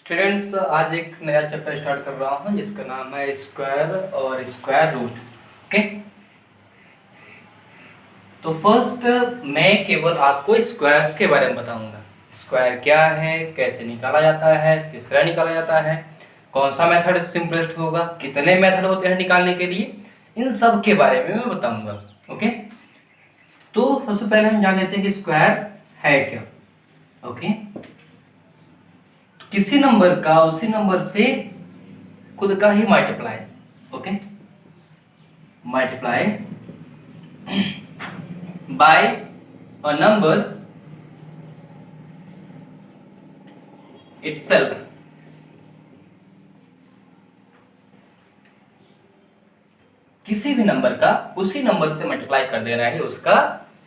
Students, आज एक नया चैप्टर स्टार्ट कर रहा हूँ जिसका नाम है स्क्वायर और स्क्वायर रूट। ओके, तो फर्स्ट मैं केवल आपको स्क्वायर्स के बारे में बताऊंगा। स्क्वायर क्या है, कैसे निकाला जाता है, किस तरह निकाला जाता है, कौन सा मेथड सिंपलेस्ट होगा, कितने मेथड होते हैं निकालने के लिए, इन सब के बारे में मैं बताऊंगा। ओके, तो सबसे पहले हम जान लेते हैं कि स्क्वायर है क्या। ओके, किसी नंबर का उसी नंबर से खुद का ही multiply. Okay, multiply by a number itself. किसी भी नंबर का उसी नंबर से मल्टीप्लाई कर देना ही उसका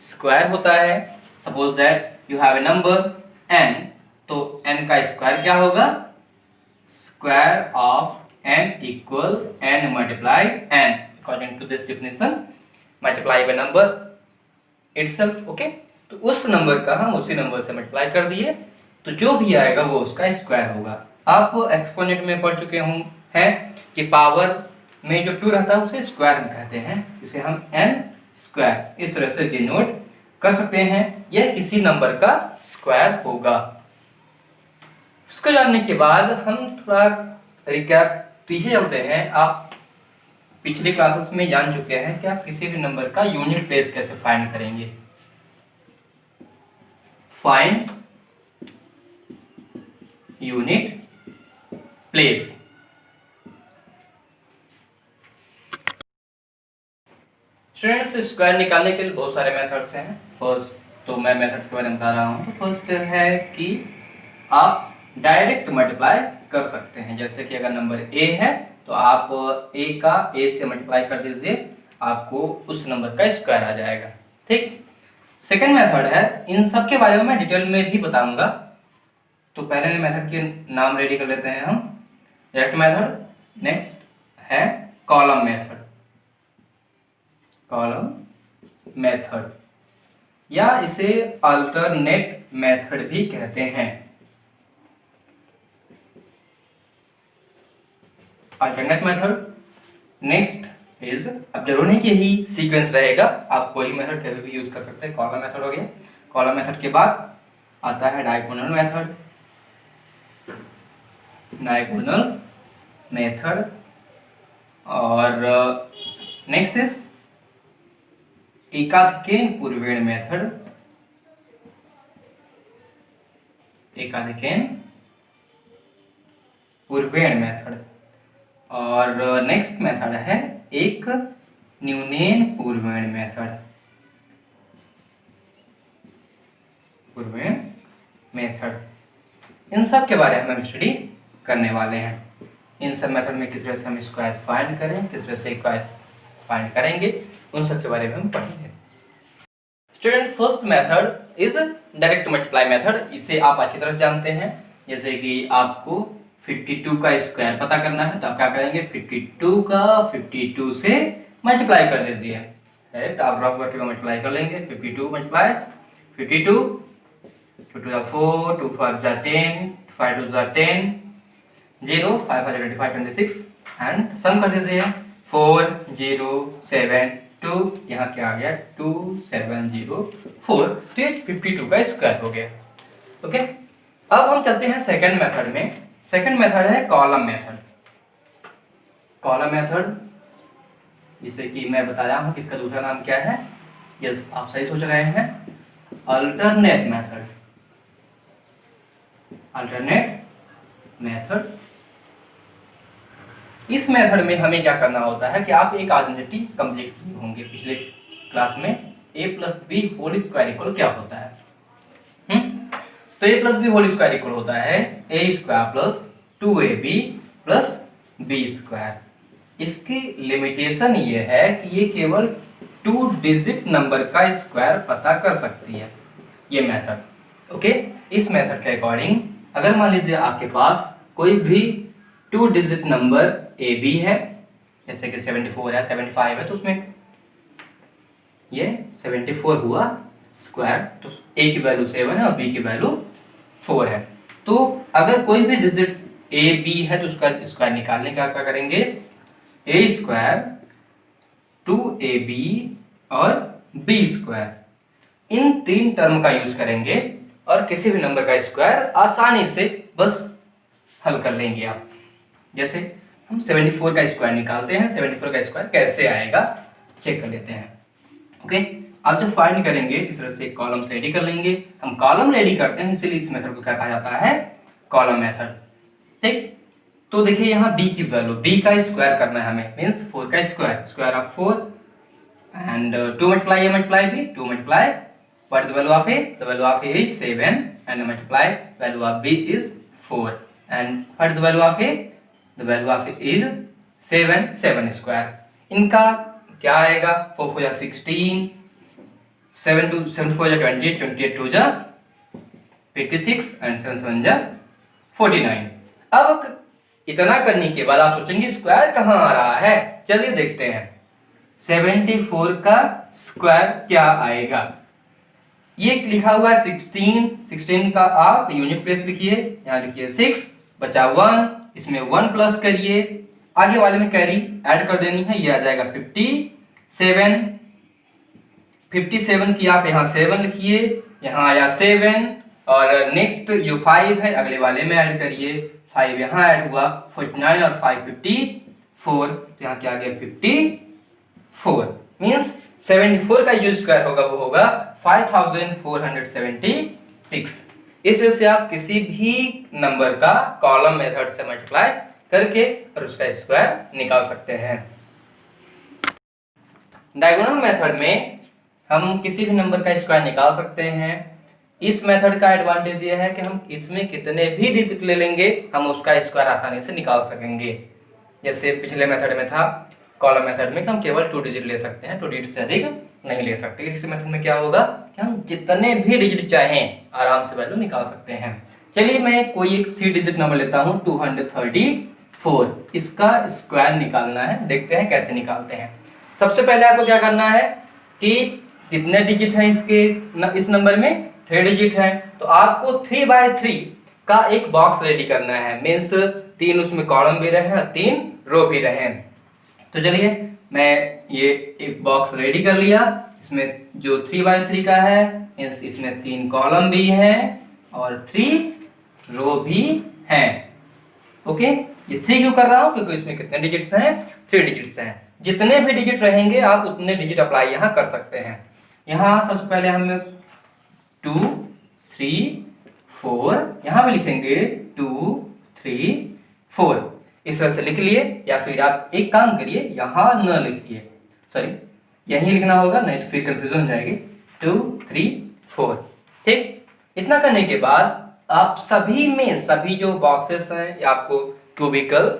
स्क्वायर होता है। Suppose that you have a number n, तो n का स्क्वायर क्या होगा? Square of n equal n multiply n according to this definition, multiply by number itself. Okay, तो उस नंबर का हम उसी नंबर से मल्टीप्लाई कर दिए तो जो भी आएगा वो उसका स्क्वायर होगा। आप एक्सपोनेंट में पढ़ चुके हैं कि पावर में जो 2 रहता है उसे स्क्वायर में कहते हैं, जिसे हम n स्क्वायर इस तरह से डिनोट कर सकते हैं। यह किसी नंबर का स्क्वायर होगा। उसको जानने के बाद हम थोड़ा रिकैप पीछे चलते हैं। आप पिछली क्लासेस में जान चुके हैं कि आप किसी भी नंबर का यूनिट प्लेस कैसे फाइंड करेंगे। Find unit place. Students, square निकालने के लिए बहुत सारे मेथड्स हैं। फर्स्ट तो मैं मेथड्स के बारे में बता रहा हूँ। तो फर्स्ट है कि आप डायरेक्ट मल्टीप्लाई कर सकते हैं। जैसे कि अगर नंबर a है तो आप a का a से मल्टीप्लाई कर दीजिए, आपको उस नंबर का स्क्वायर आ जाएगा। ठीक। सेकंड मेथड है, इन सब के बारे में मैं डिटेल में भी बताऊंगा। तो पहले मेथड के नाम रेडी कर लेते हैं हम। Direct method. नेक्स्ट है कॉलम मेथड। कॉलम मेथड या इसे अल्टरनेट मेथड भी कहते हैं। Alternate method. नेक्स्ट इज, अब जरूरी नहीं कि यही सीक्वेंस रहेगा, आप कोई मेथड कभी भी यूज कर सकते हैं। कॉलम मेथड हो गया। कॉलम मेथड के बाद आता है डायगोनल मेथड। डायगोनल मेथड और नेक्स्ट इज एकाधिकेन पूर्वेण मेथड। एकाधिकेन पूर्वेण मेथड और नेक्स्ट मेथड है एक न्यूनेन पूर्वेण मेथड। पूर्वेण मेथड, इन सब के बारे में हम स्टडी करने वाले हैं। इन सब मेथड में किस तरह से हम स्क्वायर फाइंड करें, किस तरह से स्क्वायर फाइंड करेंगे, उन सब के बारे में हम पढ़ेंगे। Student, first method is direct multiply method. इसे आप अच्छी तरह से जानते हैं। जैसे कि आपको 52 का स्क्वायर पता करना है तो आप क्या करेंगे, 52 का 52 से मल्टीप्लाई कर दीजिए। डायरेक्ट आप रफ करके मल्टीप्लाई कर लेंगे। 52 मल्टीप्लाई 52, 2 2 4, 2 5 10, 5 2 10, 0 5 5 25 26 एंड सम कर दीजिए 4 0 7 2, यहाँ क्या आ गया 2 7 0 4। तो 52 का स्क्वायर हो गया। ओके, अब हम चलते हैं सेकंड मेथड में। सेकंड मेथड है कॉलम मेथड। कॉलम मेथड, जिसे कि मैं बताया हूं कि इसका दूसरा नाम क्या है। यस, आप सही सोच रहे हैं, अल्टरनेट मेथड। Alternate method. इस मेथड में हमें क्या करना होता है कि आप एक आइडेंटिटी कंप्लीट किए होंगे पिछले क्लास में। a plus B whole square equal क्या होता है? तो a plus B whole square equal होता है a square plus 2ab plus b square. इसकी लिमिटेशन ये है कि ये केवल 2 डिजिट नंबर का स्क्वायर पता कर सकती है ये मेथड। ओके, इस मेथड के अकॉर्डिंग अगर मान लीजिए आपके पास कोई भी 2 डिजिट नंबर ए बी है, जैसे कि 74 है, 75 है, तो उसमें ये 74 हुआ स्क्वायर, तो ए की वैल्यू 7 है और बी की वैल्यू 4 है। तो अगर कोई भी डिजिट्स ए बी है तो उसका स्क्वायर निकालने का क्या करेंगे, ए स्क्वायर 2ab और बी स्क्वायर, इन 3 टर्म का यूज करेंगे और किसी भी नंबर का स्क्वायर आसानी से बस हल कर लेंगे आप। जैसे हम 74 का स्क्वायर निकालते हैं, 74 का स्क्वायर कैसे आएगा चेक कर लेते हैं। ओके, अब जब फाइंड करेंगे इस तरह से कॉलम्स रेडी कर लेंगे। हम कॉलम रेडी करते हैं इसलिए इस मेथड को क्या कहा जाता है, कॉलम मेथड। ठीक, तो देखिए यहाँ b की वैल्यू, b का स्क्वायर करना है हमें, मींस 4 का square, square of 4 and 2 multiply a multiply b, 2 multiply what the value of a, the value of a is 7 and multiply value of b is 4 and what the value of a, the value of a is 7, 7 square. इनका क्या आएगा, 4 4 16, 7 4 20, 28 2 56 and 7 7 49। अब इतना करने के बाद आप सोचेंगे स्क्वायर कहाँ आ रहा है, चलिए देखते हैं 74 का स्क्वायर क्या आएगा। ये लिखा हुआ है 16, 16 का आप यूनिट प्लेस लिखिए, यहाँ लिखिए 6 बचा 1, इसमें 1 प्लस करिए, आगे वाले में कैरी ऐड कर देनी है, ये आ जाएगा 57, 57 की आप यहाँ 7 लिखिए, यहाँ आया 7 और नेक्स्ट जो 5 है अगले वाले में ऐड करिए, 5 यहाँ ऐड हुआ, 49 और 5 54, तो यहाँ क्या आ गया 54, मीन्स 74 का यूज स्क्वायर होगा वो होगा 5476। इस वजह से आप किसी भी नंबर का कॉलम मेथड से मल्टीप्लाई करके और उसका स्क्वायर निकाल सकते हैं। डायगोनल मेथड में हम किसी भी नंबर का स्क्वायर निकाल सकते हैं। इस मेथड का एडवांटेज ये है कि हम इसमें कितने भी डिजिट ले लेंगे हम उसका स्क्वायर आसानी से निकाल सकेंगे। जैसे पिछले मेथड में था कॉलम मेथड में कि हम केवल 2 डिजिट ले सकते हैं, 2 डिजिट से अधिक नहीं ले सकते। इस मेथड में क्या होगा कि हम जितने भी डिजिट चाहें आराम से वैल्यू निकाल सकते हैं। चलिए मैं कोई एक 3 डिजिट नंबर लेता हूँ 234, इसका स्क्वायर निकालना है, देखते हैं कैसे निकालते हैं। सबसे पहले आपको क्या करना है कि कितने डिजिट हैं इस नंबर में, 3 डिजिट है, तो आपको 3/3 का एक बॉक्स रेडी करना है, मीन्स 3 उसमें कॉलम भी रहे और 3 रो भी रहे। तो चलिए मैं ये एक बॉक्स रेडी कर लिया, इसमें जो 3/3 का है मीन्स इसमें 3 कॉलम भी हैं और 3 रो भी हैं। ओके, ये 3 क्यों कर रहा हूँ क्योंकि इसमें कितने डिजिट्स हैं, 3 डिजिट्स हैं। जितने भी डिजिट रहेंगे आप उतने डिजिट अप्लाई यहाँ कर सकते हैं। यहाँ सबसे पहले हम 2 3 4 यहाँ भी लिखेंगे 2 3 4, इस तरह से लिख लिए। या फिर आप एक काम करिए यहाँ न लिखिए, सॉरी यहीं लिखना होगा, नहीं तो फिर कंफ्यूजन हो जाएगी। 2 3 4, ठीक। इतना करने के बाद आप सभी जो बॉक्सेस हैं या आपको क्यूबिकल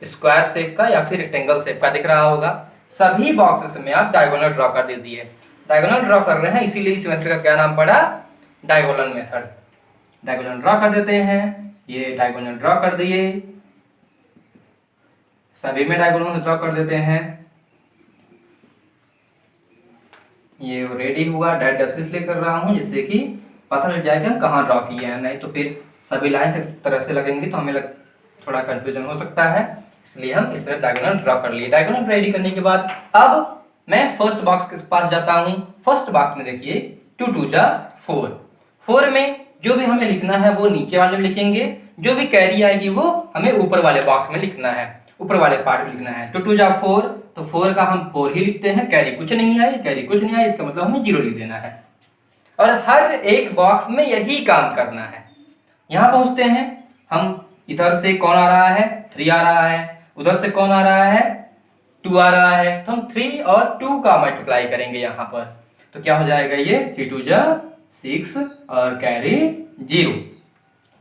स्क्वायर शेप का या फिर रेक्टेंगल शेप का दिख रहा होगा, सभी बॉक्सेस में आप डायगोनल ड्रॉ कर दीजिए। डायगोनल ड्रॉ कर रहे हैं इसीलिए इस मेथड का क्या नाम पड़ा, डायगोनल मेथड। डायगोनल ड्रॉ कर देते हैं, ये डायगोनल ड्रॉ कर दिए, सभी में डायगोनल ड्रॉ कर देते हैं। ये रेडी हुआ, डैट डैश इसलिए कर रहा हूँ जिससे कि पता चल जाए कि हम कहाँ ड्रॉ किए हैं, नहीं तो फिर सभी लाइन से तरह से लगेंगे तो हमें थोड़ा कंफ्यूजन हो सकता है, इसलिए हम इस तरह डायगोनल ड्रॉ कर लिए। डायगोनल रेडी करने के बाद अब मैं फर्स्ट बॉक्स के पास जाता हूँ। फर्स्ट बॉक्स में देखिए 2 2 4, 4 में जो भी हमें लिखना है वो नीचे वाले में लिखेंगे, जो भी कैरी आएगी वो हमें ऊपर वाले बॉक्स में लिखना है, ऊपर वाले पार्ट में लिखना है। 2 2 4, तो 4 का हम 4 ही लिखते हैं, कैरी कुछ नहीं आई, कैरी कुछ नहीं आई, इसका मतलब हमें 0 लिख देना है। और हर एक बॉक्स में यही काम करना है। यहाँ पहुंचते हैं हम, इधर से कौन आ रहा है, 3 आ रहा है, उधर से कौन आ रहा है, 2 आ रहा है, तो हम 3 और 2 का मल्टीप्लाई करेंगे यहाँ पर, तो क्या हो जाएगा ये 3 2 6 और carry 0।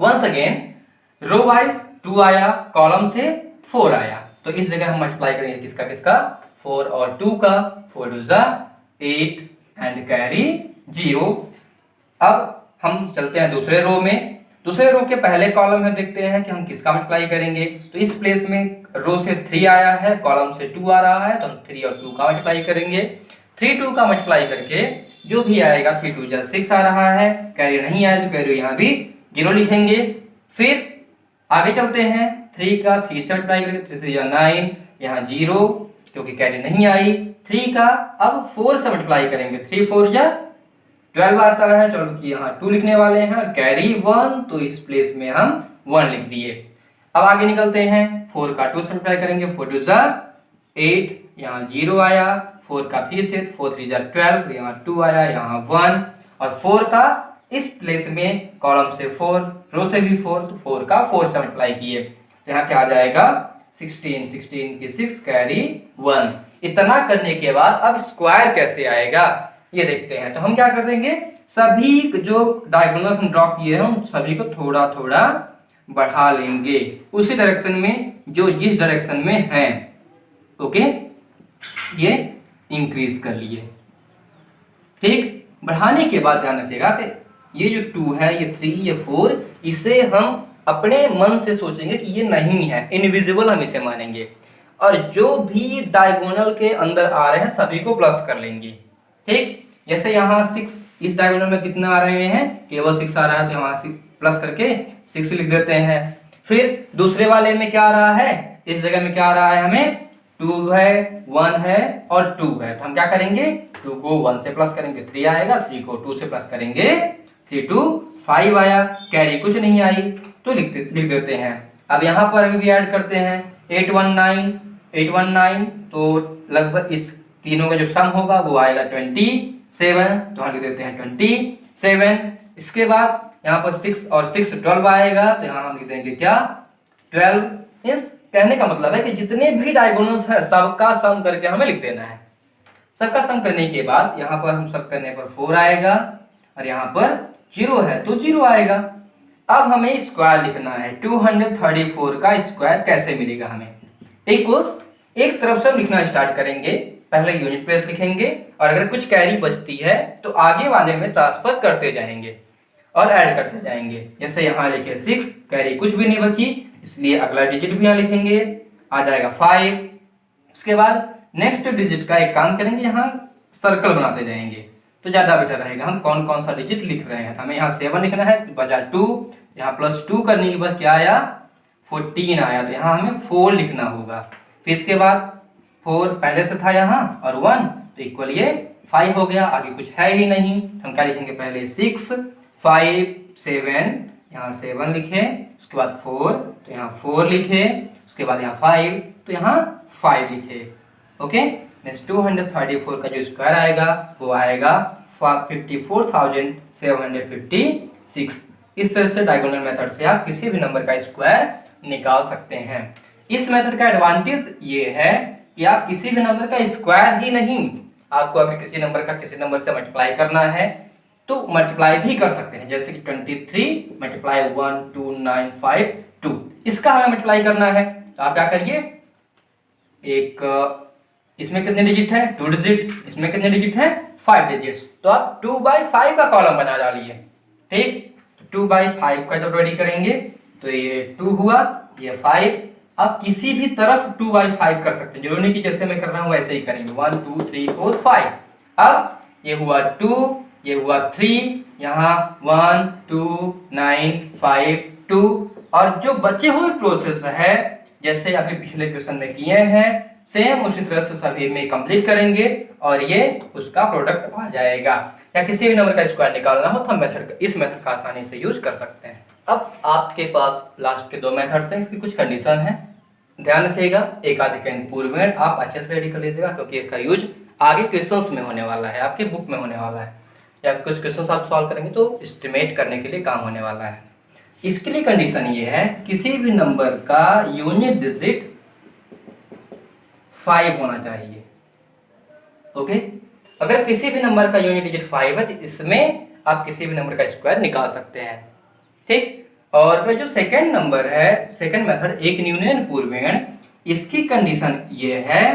Once again row wise 2 आया, कॉलम से 4 आया, तो इस जगह हम मल्टीप्लाई करेंगे किसका किसका, 4 और 2 का, 4 2 8 एंड कैरी 0। अब हम चलते हैं दूसरे रो में। दूसरे रो के पहले कॉलम में देखते हैं कि हम किसका मल्टीप्लाई करेंगे, तो इस प्लेस में रो से 3 आया है, कॉलम से 2 आ रहा है, तो हम 3 और 2 का मल्टीप्लाई करेंगे। 3 2 का मल्टीप्लाई करके जो भी आएगा 3 2 6 आ रहा है, कैरी नहीं आया तो कैरी यहाँ भी 0 लिखेंगे। फिर आगे चलते हैं, 3 का 3 से मल्टीप्लाई करेंगे, 3 3 9, यहाँ 0 क्योंकि कैरी नहीं आई। 3 का अब 4 से मल्टीप्लाई करेंगे, 3 4 जा 12 आता है, चलो कि यहाँ 2 लिखने वाले हैं और कैरी 1, तो इस प्लेस में हम 1 लिख दिए। अब आगे निकलते हैं, 4 का 2 से मल्टीप्लाई करेंगे, 4 2 जा 8, यहाँ 0 आया। 4 का 3 से 4 3 जा 12, यहाँ 2 आया, यहाँ 1 और 4 का इस प्लेस में कॉलम से 4, रो से भी 4, तो 4 का 4 से मल्टीप्लाई किए, तो यहाँ क्या आ जाएगा 16, 16 की 6 कैरी 1। इतना करने के बाद अब स्क्वायर कैसे आएगा ये देखते हैं। तो हम क्या कर देंगे, सभी जो डायगोनल्स हम ड्रॉ किए हैं उन सभी को थोड़ा थोड़ा बढ़ा लेंगे उसी डायरेक्शन में जो जिस डायरेक्शन में है। ओके, ये इंक्रीज कर लिए। ठीक, बढ़ाने के बाद ध्यान रखिएगा कि ये जो 2 है, ये 3, ये 4, इसे हम अपने मन से सोचेंगे कि ये नहीं है, इनविजिबल हम इसे मानेंगे, और जो भी डायगोनल के अंदर आ रहे हैं सभी को प्लस कर लेंगे। ठीक, जैसे यहाँ 6 इस डायगोनल में कितना आ रहे हैं, केवल 6 आ रहा है, तो यहाँ 6 प्लस करके 6 लिख देते हैं। फिर दूसरे वाले में क्या आ रहा है, इस जगह में क्या आ रहा है, हमें 2 है, 1 है और 2 है, तो हम क्या करेंगे, 2 को 1 से प्लस करेंगे 3 आएगा, 3 को 2 से प्लस करेंगे 3 2 5 आया, कैरी कुछ नहीं आई तो लिख देते हैं। अब यहाँ पर भी ऐड करते हैं 819 तो लगभग इस तीनों का जो सम होगा वो आएगा 27, तो हम लिख देते हैं 27। इसके बाद यहाँ पर 6 और 6 12 आएगा, तो यहाँ हम लिख देंगे क्या 12। इस कहने का मतलब है कि जितने भी डायगोनल्स है सबका सम करके हमें लिख देना है। सबका सम करने के बाद यहाँ पर हम सब करने पर 4 आएगा और यहाँ पर 0 है तो 0 आएगा। अब हमें स्क्वायर लिखना है, 234 का स्क्वायर कैसे मिलेगा हमें, इक्वल्स एक तरफ से हम लिखना स्टार्ट करेंगे, पहले यूनिट प्लेस लिखेंगे और अगर कुछ कैरी बचती है तो आगे वाले में ट्रांसफर करते जाएंगे और ऐड करते जाएंगे। जैसे यहाँ लिखे 6, कैरी कुछ भी नहीं बची, इसलिए अगला डिजिट भी यहाँ लिखेंगे, आ जाएगा 5। उसके बाद नेक्स्ट डिजिट का एक काम करेंगे, यहाँ सर्कल बनाते जाएंगे तो ज़्यादा बेटर रहेगा। हम कौन कौन सा डिजिट लिख रहे हैं, हमें यहाँ 7 लिखना है, बचा 2, यहाँ +2 करने के बाद क्या आया 14 आया, तो यहाँ हमें 4 लिखना होगा। फिर इसके बाद 4 पहले से था यहाँ और 1 तो इक्वल ये 5 हो गया, आगे कुछ है ही नहीं, हम क्या लिखेंगे पहले 6 5 7, यहाँ 7 लिखे, उसके बाद 4 तो यहाँ 4 लिखे, उसके बाद यहाँ 5 तो यहाँ 5 लिखे। ओके, मीन्स 234 का जो स्क्वायर आएगा वो आएगा 54,756। इस तरह से डायगोनल मेथड से आप किसी भी नंबर का स्क्वायर निकाल सकते हैं। इस मेथड का एडवांटेज ये है कि आप किसी भी नंबर का स्क्वायर ही नहीं, आपको अगर किसी नंबर का किसी नंबर से मल्टीप्लाई करना है तो मल्टीप्लाई भी कर सकते हैं, जैसे कि 23 मल्टीप्लाई 12952, इसका हमें मल्टीप्लाई करना है तो आप क्या करिए, एक इसमें कितने डिजिट है 2 डिजिट, इसमें कितने डिजिट है 5 डिजिट्स, तो आप 2/5 का कॉलम बना डालिए। ठीक, तो 2/5 का जब रेडी करेंगे तो ये 2 हुआ, ये 5। आप किसी भी तरफ 2/5 कर सकते हैं, जरूरी नहीं कि जैसे मैं कर रहा हूँ वैसे ही करेंगे, 1 2 3 4 5। अब ये हुआ 2, ये हुआ 3, यहाँ 1 2 9 5 2, और जो बचे हुए प्रोसेस है जैसे अभी पिछले क्वेश्चन में किए हैं सेम उसी तरह से सभी में कंप्लीट करेंगे और ये उसका प्रोडक्ट आ जाएगा। या किसी भी नंबर का स्क्वायर निकालना हो तो हम इस मेथड का आसानी से यूज कर सकते हैं। अब आपके पास लास्ट के 2 मेथड्स हैं, इसकी कुछ कंडीशन है, ध्यान रखिएगा। एक आधे के पूर्व में आप अच्छे से रेडी कर लीजिएगा क्योंकि इसका यूज आगे क्वेश्चंस में होने वाला है, आपकी बुक में होने वाला है, या कुछ क्वेश्चंस आप सॉल्व करेंगे तो एस्टिमेट करने के लिए काम होने वाला है। इसके लिए कंडीशन ये है, किसी भी नंबर का यूनिट डिजिट 5 होना चाहिए। ओके, अगर किसी भी नंबर का यूनिट डिजिट 5 है तो इसमें आप किसी भी नंबर का स्क्वायर निकाल सकते हैं। ठीक, और जो सेकंड नंबर है, सेकंड मेथड एक यूनियन पूर्वेण, इसकी कंडीशन ये है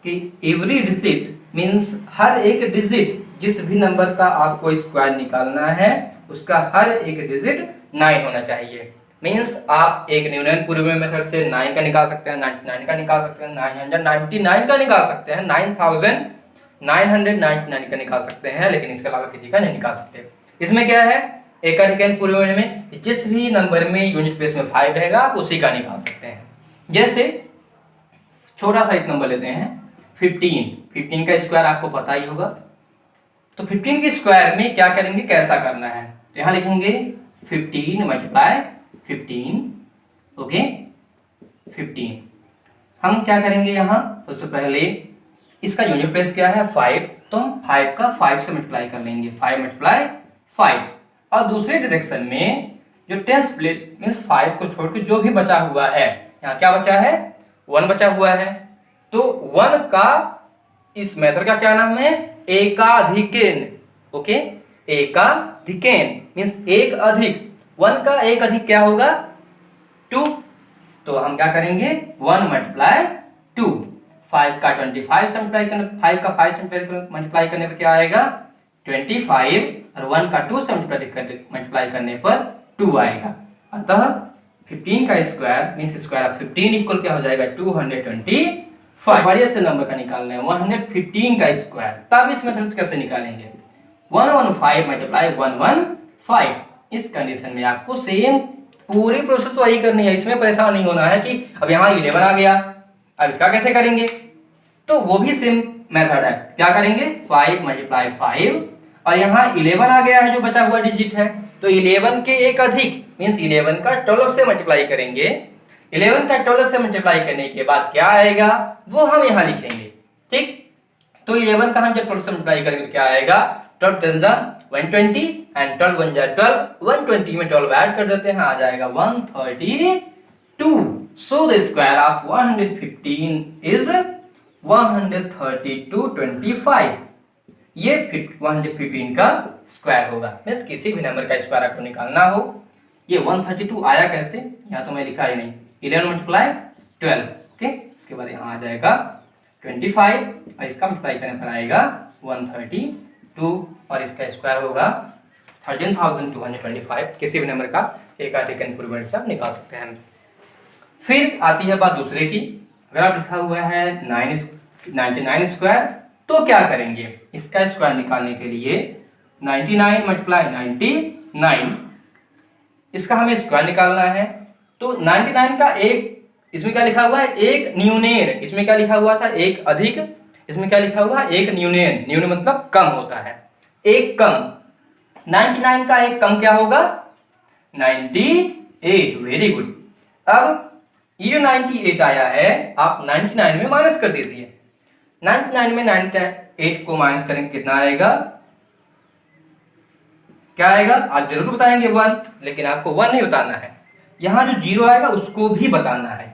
कि एवरी डिजिट मीन्स हर एक डिजिट, जिस भी नंबर का आपको स्क्वायर निकालना है उसका हर एक डिजिट 9 होना चाहिए। मीन्स आप एक न्यूनन पूर्व मेथड से 9 का निकाल सकते हैं, 99 का निकाल सकते हैं, 999 का निकाल सकते हैं, 9999 का निकाल सकते हैं, लेकिन इसके अलावा किसी का नहीं निकाल सकते। इसमें क्या है, एक का डिकेन पूरे वर्ड में जिस भी नंबर में यूनिट प्लेस में 5 रहेगा आप उसी का निकाल सकते हैं। जैसे छोटा सा एक नंबर लेते हैं 15 का स्क्वायर आपको पता ही होगा। तो 15 के स्क्वायर में क्या करेंगे, कैसा करना है, तो यहाँ लिखेंगे 15 मल्टीप्लाई 15, ओके 15। हम क्या करेंगे यहाँ, सबसे पहले इसका यूनिट प्लेस क्या है 5, तो हम 5 का 5 से मल्टीप्लाई कर लेंगे, 5 मल्टीप्लाई 5। और दूसरे डायरेक्शन में जो टेंस प्लेस मीन्स 5 को छोड़ के जो भी बचा हुआ है, यहाँ क्या बचा है 1 बचा हुआ है, तो 1 का इस मेथड का क्या नाम है, एकाधिकेन, ओके एकाधिकेन मीन्स एक अधिक, 1 का एक अधिक क्या होगा 2, तो हम क्या करेंगे 1 मल्टीप्लाई 2, 5 का 25 से मल्टीप्लाई करने, 5 का 5 से मल्टीप्लाई करने पर क्या आएगा 25, और 1 का 2 से मल्टीप्लाई करने पर 2 आएगा। अतः 15 का square means square of 15 equal क्या हो जाएगा 225। बढ़िया से नंबर का निकालना है 115 का स्क्वायर, तब इस मेथड से कैसे निकालेंगे 115 मल्टीप्लाई 115। इस कंडीशन में आपको सेम पूरी प्रोसेस वही करनी है, इसमें परेशान नहीं होना है कि अब यहाँ 11 आ गया अब इसका कैसे करेंगे, तो वो भी सेम मेथड है। क्या करेंगे 5 मल्टीप्लाई 5, और यहाँ 11 आ गया है जो बचा हुआ डिजिट है, तो 11 के एक अधिक मीन्स 11 का 12 से मल्टीप्लाई करेंगे, 11 का 12 से मल्टीप्लाई करने के बाद क्या आएगा वो हम यहाँ लिखेंगे, ठीक। तो 11 का हम जब 12 से मल्टीप्लाई करेंगे क्या आएगा 12 10 जा 120 एंड 12 1 जा 12, 120 में 12 ऐड कर देते हैं आ जाएगा 132। So the square of 115 is 132.25। ये 115 का स्क्वायर होगा, मीन्स किसी भी नंबर का स्क्वायर आपको निकालना हो। ये 132 आया कैसे, यहाँ तो मैं लिखा ही नहीं, 11 मल्टीप्लाई 12, ओके, इसके बाद यहाँ आ जाएगा 25 और इसका मल्टीप्लाई करने पर आएगा 132 और इसका स्क्वायर होगा 13,225। किसी भी नंबर का एक आर्टिकल पूर्व से आप निकाल सकते हैं। फिर आती है बात दूसरे की, अगर आप लिखा हुआ है 99 स्क्वायर तो क्या करेंगे, इसका स्क्वायर निकालने के लिए 99 मल्टीप्लाई 99, इसका हमें स्क्वायर निकालना है। तो 99 का एक, इसमें क्या लिखा हुआ है एक न्यूनेर, इसमें क्या लिखा हुआ था एक अधिक, इसमें क्या लिखा हुआ है एक न्यूनेर, न्यून मतलब कम होता है, एक कम। 99 का एक कम क्या होगा 98, वेरी गुड। अब ये 98 आया है, आप 99 में माइनस कर दीजिए, 99 में 98 को माइनस करेंगे कितना आएगा, क्या आएगा आप जरूर बताएंगे 1, लेकिन आपको 1 नहीं बताना है, यहाँ जो 0 आएगा उसको भी बताना है।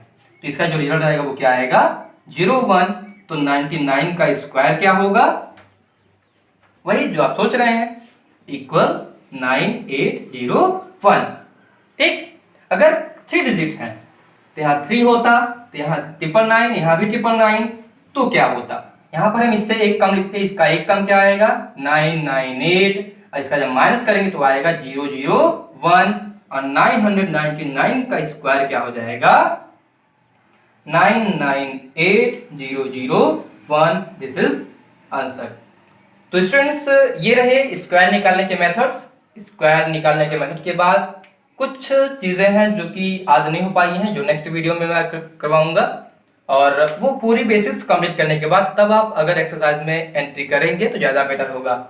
तो इसका जो रिजल्ट आएगा वो क्या आएगा 01। तो 99 का स्क्वायर क्या होगा, वही जो आप सोच रहे हैं, इक्वल 9801, ठीक। अगर 3 डिजिट हैं तो यहाँ 3 होता, तो यहाँ 999, यहाँ भी 999, तो क्या होता, यहाँ पर हम इससे एक कम लिखते हैं, इसका एक कम क्या आएगा 998, और इसका जब माइनस करेंगे तो आएगा 001, और 999 का स्क्वायर क्या हो जाएगा 998001। This is answer. तो स्टूडेंट्स ये रहे स्क्वायर निकालने के मेथड्स। स्क्वायर निकालने के मेथड के बाद कुछ चीजें हैं जो कि आज नहीं हो पाई हैं, जो नेक्स्ट वीडियो में मैं करवाऊंगा, और वो पूरी बेसिक्स कंप्लीट करने के बाद तब आप अगर एक्सरसाइज में एंट्री करेंगे तो ज़्यादा बेटर होगा।